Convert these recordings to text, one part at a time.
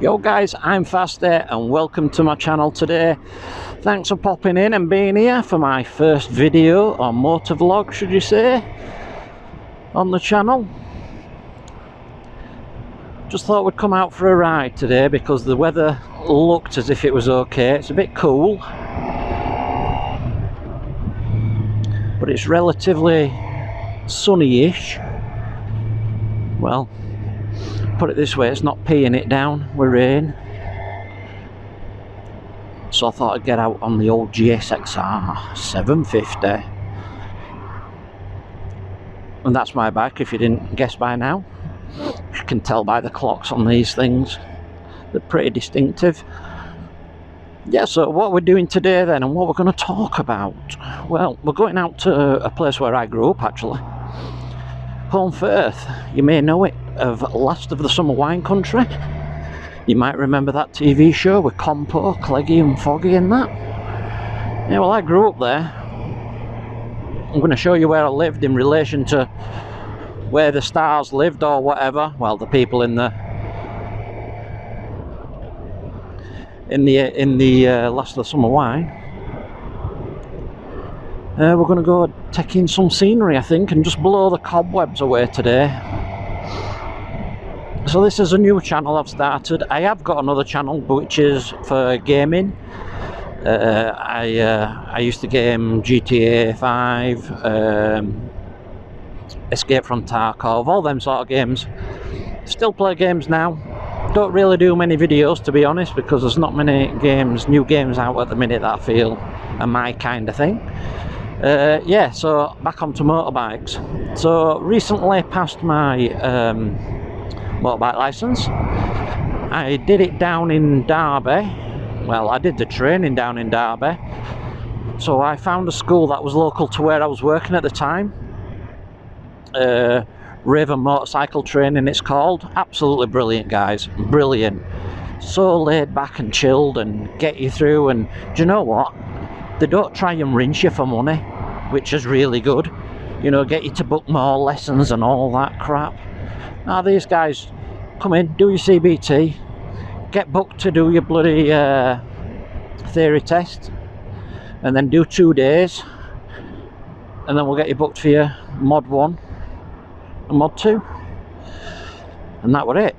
Yo guys, I'm Fasty and welcome to my channel today. Thanks for popping in and being here for my first video or motor vlog, should you say, on the channel. Just thought we'd come out for a ride today because the weather looked as if it was okay. It's a bit cool, but it's relatively sunny-ish. Well, put it this way, it's not peeing it down with rain. So I thought I'd get out on the old GSXR 750. And that's my bike, if you didn't guess by now. You can tell by the clocks on these things. They're pretty distinctive. Yeah, so what we're doing today then, and what we're going to talk about. Well, we're going out to a place where I grew up actually. Holmfirth, you may know it, of Last of the Summer Wine Country. You might remember that TV show with Compo, Cleggy and Foggy and that. Yeah, well, I grew up there. I'm going to show you where I lived in relation to where the stars lived or whatever. Well, the people in the Last of the Summer Wine. We're going to go take in some scenery, I think, and just blow the cobwebs away today. So this is a new channel I've started. I have got another channel which is for gaming. I used to game GTA 5, Escape from Tarkov, all them sort of games. Still play games now. Don't really do many videos, to be honest, because there's not many games, new games out at the minute that I feel are my kind of thing. Yeah, so back onto motorbikes. So recently passed my motorbike license. I did it down in Derby. Well, I did the training down in Derby. So I found a school that was local to where I was working at the time. Raven Motorcycle Training it's called. Absolutely brilliant, guys, brilliant. So laid back and chilled and get you through, and do you know what? They don't try and rinse you for money, which is really good. You know, get you to book more lessons and all that crap. Now these guys come in, do your CBT, get booked to do your bloody theory test, and then do 2 days, and then we'll get you booked for your mod 1 and mod 2, and that was it.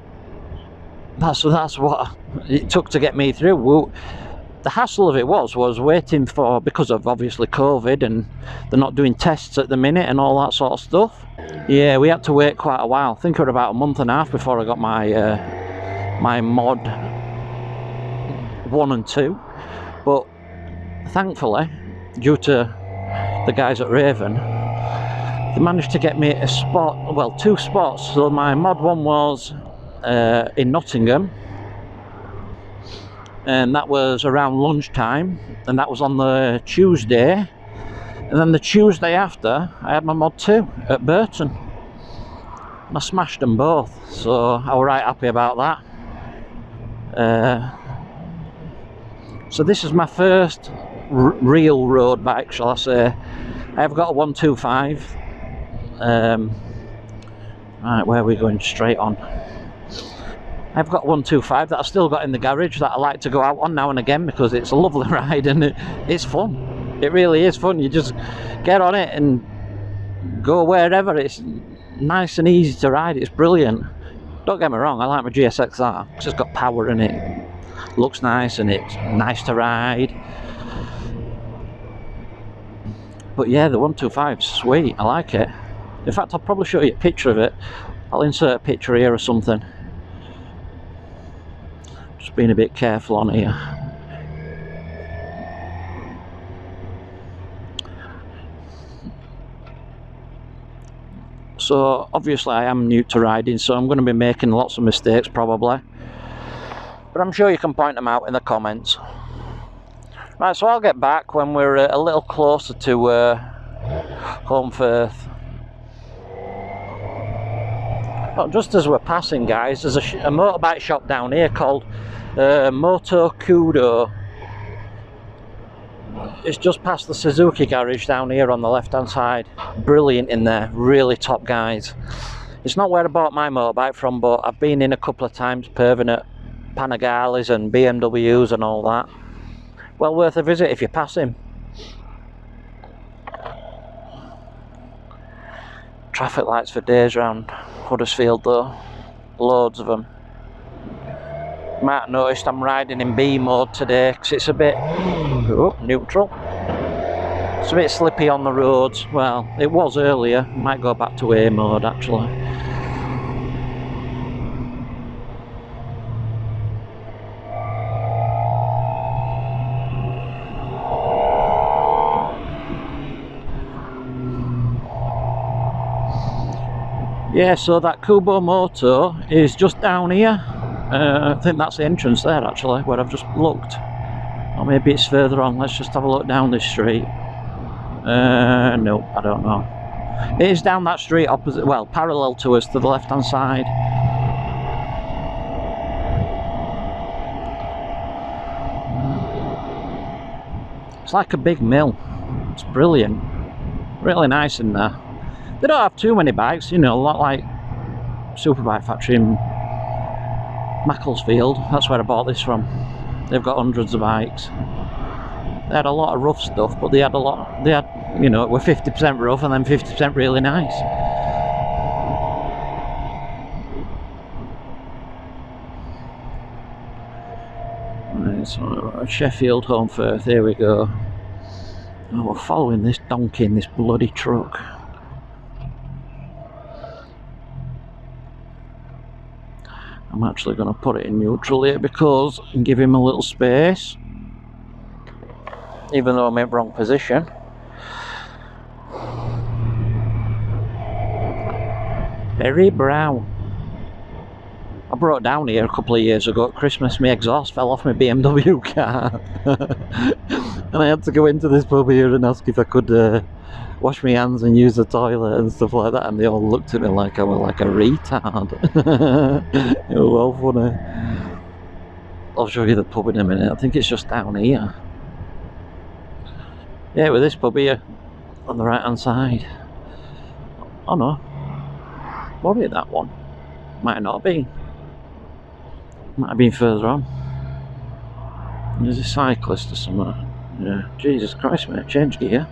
That's what it took to get me through. The hassle of it was waiting for, because of obviously COVID and they're not doing tests at the minute and all that sort of stuff. Yeah, we had to wait quite a while. I think it was about a month and a half before I got my my mod 1 and 2. But thankfully, due to the guys at Raven, they managed to get me a spot, well, 2 spots. So my mod 1 was in Nottingham, and that was around lunchtime, and that was on the Tuesday. And then the Tuesday after, I had my mod 2 at Burton, and I smashed them both, so I was right happy about that. So this is my first real road bike, shall I say. I have got a 125. Right, where are we going? Straight on. I've got 125 that I've still got in the garage that I like to go out on now and again because it's a lovely ride and it's fun. It really is fun. You just get on it and go wherever. It's nice and easy to ride. It's brilliant. Don't get me wrong, I like my GSXR. It's just got power in it. Looks nice and it's nice to ride. But yeah, the 125's sweet. I like it. In fact, I'll probably show you a picture of it. I'll insert a picture here or something. Just being a bit careful on here. So obviously I am new to riding, so I'm going to be making lots of mistakes probably, but I'm sure you can point them out in the comments. Right, so I'll get back when we're a little closer to Holmfirth. Oh, just as we're passing, guys, there's a motorbike shop down here called Moto Kudo. It's just past the Suzuki garage down here on the left hand side. Brilliant in there, really top guys. It's not where I bought my motorbike from, but I've been in a couple of times perving it Panigales and BMWs and all that. Well worth a visit if you pass him. Traffic lights for days round Huddersfield though, loads of them. Might have noticed I'm riding in B mode today because it's a bit neutral. It's a bit slippy on the roads. Well, it was earlier. Might go back to A mode actually. Yeah, so that Kubo Moto is just down here. I think that's the entrance there actually, where I've just looked. Or maybe it's further on. Let's just have a look down this street. Nope, I don't know. It is down that street opposite, well, parallel to us to the left hand side. It's like a big mill. It's brilliant. Really nice in there. They don't have too many bikes, you know, a lot like Superbike Factory in Macclesfield. That's where I bought this from. They've got hundreds of bikes. They had a lot of rough stuff, but they had, you know, it were 50% rough and then 50% really nice. Right, so Sheffield, Holmfirth, here we go. Oh, we're following this donkey in this bloody truck. I'm actually going to put it in neutral here because and give him a little space, even though I'm in the wrong position. Very brown. I brought it down here a couple of years ago at Christmas. My exhaust fell off my BMW car and I had to go into this pub here and ask if I could wash my hands and use the toilet and stuff like that, and they all looked at me like I was like a retard. It was well funny. I'll show you the pub in a minute. I think it's just down here. Yeah, with this pub here on the right hand side. Oh no, probably that one. Might not be. Might have been further on. There's a cyclist or something. Yeah, Jesus Christ, mate, change gear.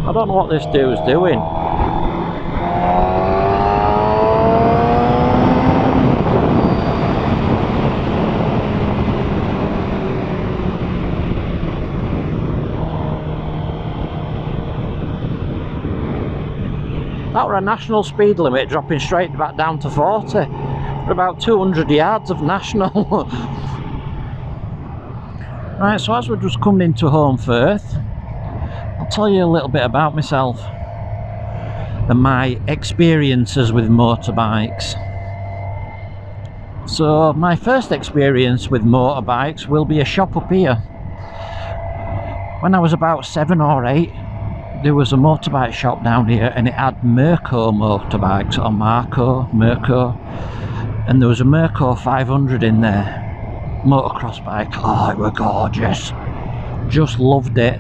I don't know what this dude's doing. That were a national speed limit dropping straight back down to 40 for about 200 yards of national. Right, so as we're just coming into Holmfirth, I'll tell you a little bit about myself and my experiences with motorbikes. So my first experience with motorbikes will be a shop up here. When I was about 7 or 8, there was a motorbike shop down here and it had Merco motorbikes, or Merco, and there was a Merco 500 in there, motocross bike. Oh, it was gorgeous. Just loved it.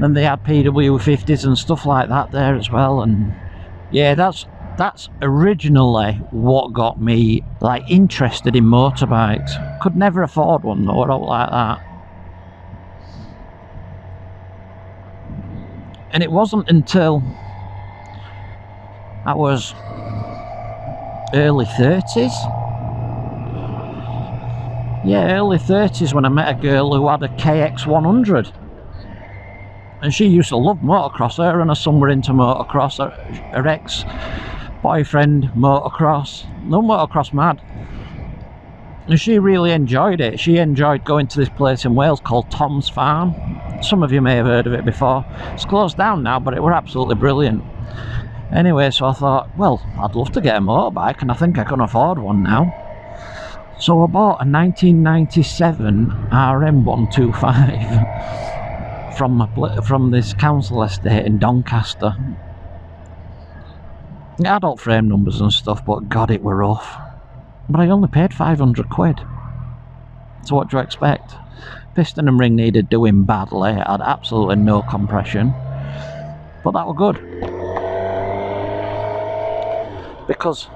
And they had PW50s and stuff like that there as well, and yeah, that's originally what got me like interested in motorbikes. Could never afford one though, or out like that. And it wasn't until I was early 30s. Yeah, early 30s when I met a girl who had a KX100. And she used to love motocross. Her and her son were into motocross. Her ex-boyfriend, motocross. No, motocross mad. And she really enjoyed it. She enjoyed going to this place in Wales called Tom's Farm. Some of you may have heard of it before. It's closed down now, but it were absolutely brilliant. Anyway, so I thought, well, I'd love to get a motorbike, and I think I can afford one now. So I bought a 1997 RM125 from this council estate in Doncaster. It had all frame numbers and stuff, but God, it were rough. But I only paid 500 quid. So what do you expect? Piston and ring needed doing badly, it had absolutely no compression, but that were good. Because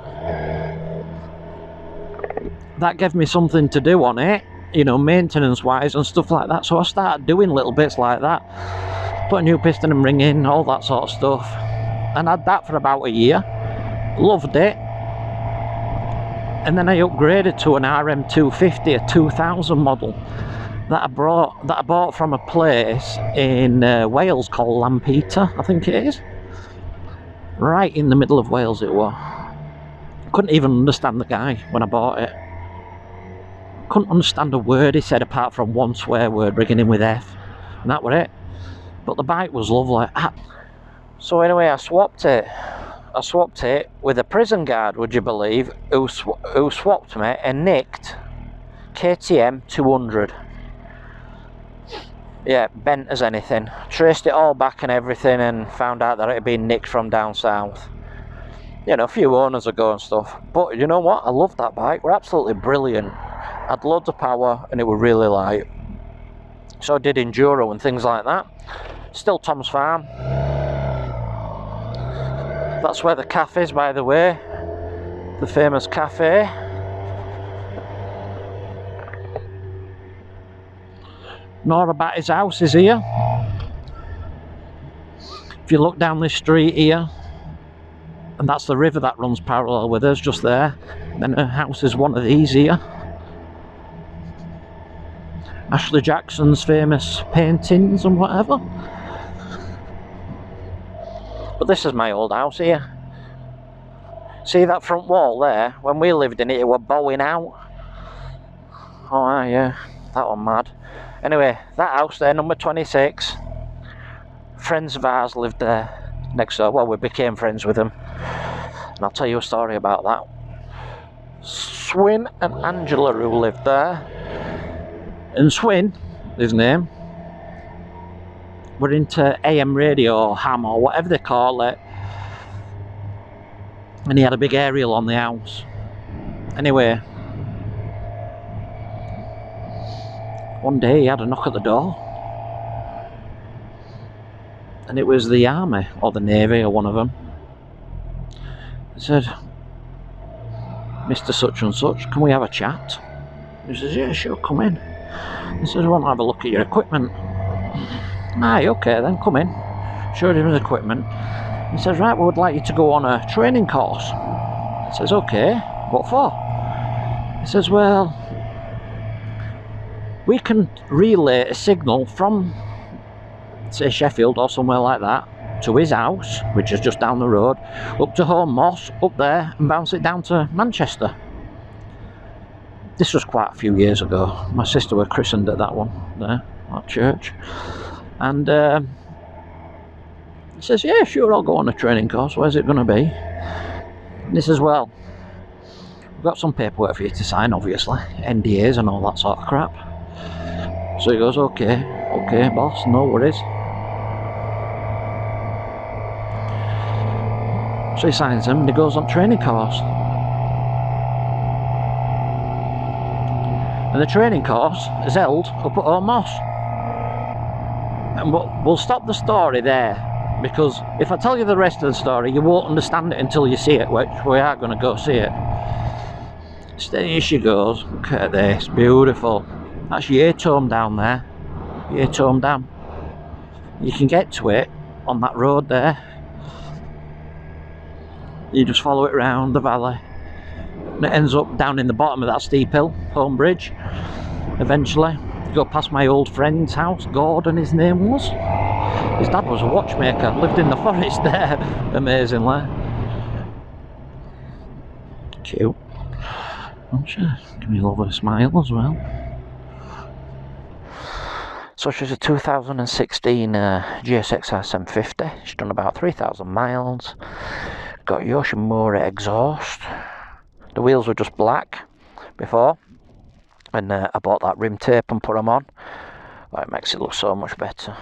that gave me something to do on it, you know, maintenance wise and stuff like that. So I started doing little bits like that, put a new piston and ring in, all that sort of stuff, and had that for about a year. Loved it. And then I upgraded to an RM250, a 2000 model that I bought from a place in Wales called Lampeter, I think it is. Right in the middle of Wales it was. Couldn't even understand the guy when I bought it. Couldn't understand a word he said apart from one swear word beginning with F, and that was it. But the bike was lovely. So anyway, I swapped it. I swapped it with a prison guard, would you believe, who swapped me and nicked KTM 200. Yeah, bent as anything. Traced it all back and everything and found out that it had been nicked from down south. You know, a few owners ago and stuff. But you know what? I loved that bike. We're absolutely brilliant. Had loads of power and it was really light. So I did enduro and things like that. Still Tom's Farm. That's where the cafe is, by the way. The famous cafe. Nora Batty's house is here. If you look down this street here, and that's the river that runs parallel with us just there, then her house is one of these here. Ashley Jackson's famous paintings and whatever. But this is my old house here. See that front wall there? When we lived in it, it was bowing out. Oh yeah, that was mad. Anyway, that house there, number 26. Friends of ours lived there next door. Well, we became friends with them. And I'll tell you a story about that. Swin and Angela who lived there. And Swin, his name, were into AM radio or ham or whatever they call it, and he had a big aerial on the house. Anyway, one day he had a knock at the door, and it was the army or the navy or one of them. He said, "Mr. Such and Such, can we have a chat?" He says, "Yeah, sure, come in." He says, "I want to have a look at your equipment." "Aye, okay then, come in." Showed him his equipment. He says, "Right, we would like you to go on a training course." He says, "Okay, what for?" He says, "Well, we can relay a signal from, say, Sheffield or somewhere like that, to his house, which is just down the road, up to Holme Moss, up there, and bounce it down to Manchester." This was quite a few years ago. My sister was christened at that one, there, that church. And he says, "Yeah, sure, I'll go on a training course. Where's it going to be?" And he says, "Well, we've got some paperwork for you to sign, obviously, NDAs and all that sort of crap." So he goes, okay, boss, no worries." So he signs them and he goes on training course. And the training course is held up at Holme Moss. And we'll stop the story there, because if I tell you the rest of the story, you won't understand it until you see it, which we are going to go see it. Steady as she goes. Look at this, beautiful. That's Yatome down there. Yatome Dam. You can get to it on that road there. You just follow it around the valley. And it ends up down in the bottom of that steep hill, Home Bridge. Eventually, you go past my old friend's house, Gordon his name was. His dad was a watchmaker, lived in the forest there, amazingly. Cute. Oh, sure. Give me a lovely smile as well. So she's a 2016 GSXR 750. She's done about 3,000 miles. Got Yoshimura exhaust. The wheels were just black before, and I bought that rim tape and put them on. Well, it makes it look so much better.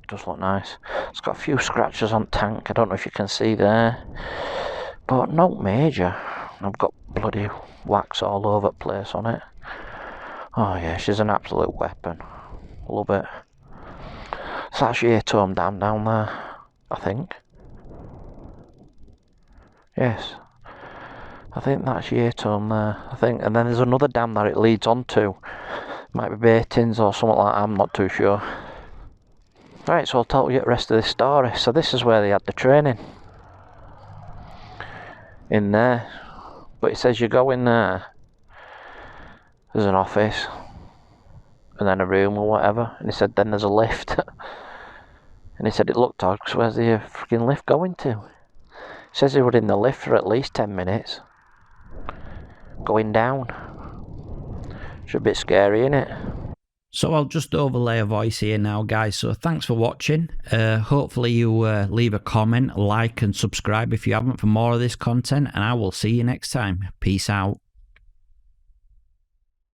It does look nice. It's got a few scratches on tank, I don't know if you can see there, but not major. I've got bloody wax all over the place on it. Oh yeah, she's an absolute weapon. Love it. So that's your Tome Dam down there, I think. Yes. I think that's your Tome there, I think. And then there's another dam that it leads onto. Might be Batings or something like that, I'm not too sure. Right, so I'll tell you the rest of this story. So this is where they had the training. In there. But it says you go in there. There's an office. And then a room or whatever. And he said then there's a lift. And he said it looked odd, because where's the freaking lift going to? It says he was in the lift for at least 10 minutes. Going down. It's a bit scary, innit? So I'll just overlay a voice here now, guys. So thanks for watching. Hopefully you leave a comment, like and subscribe if you haven't for more of this content. And I will see you next time. Peace out.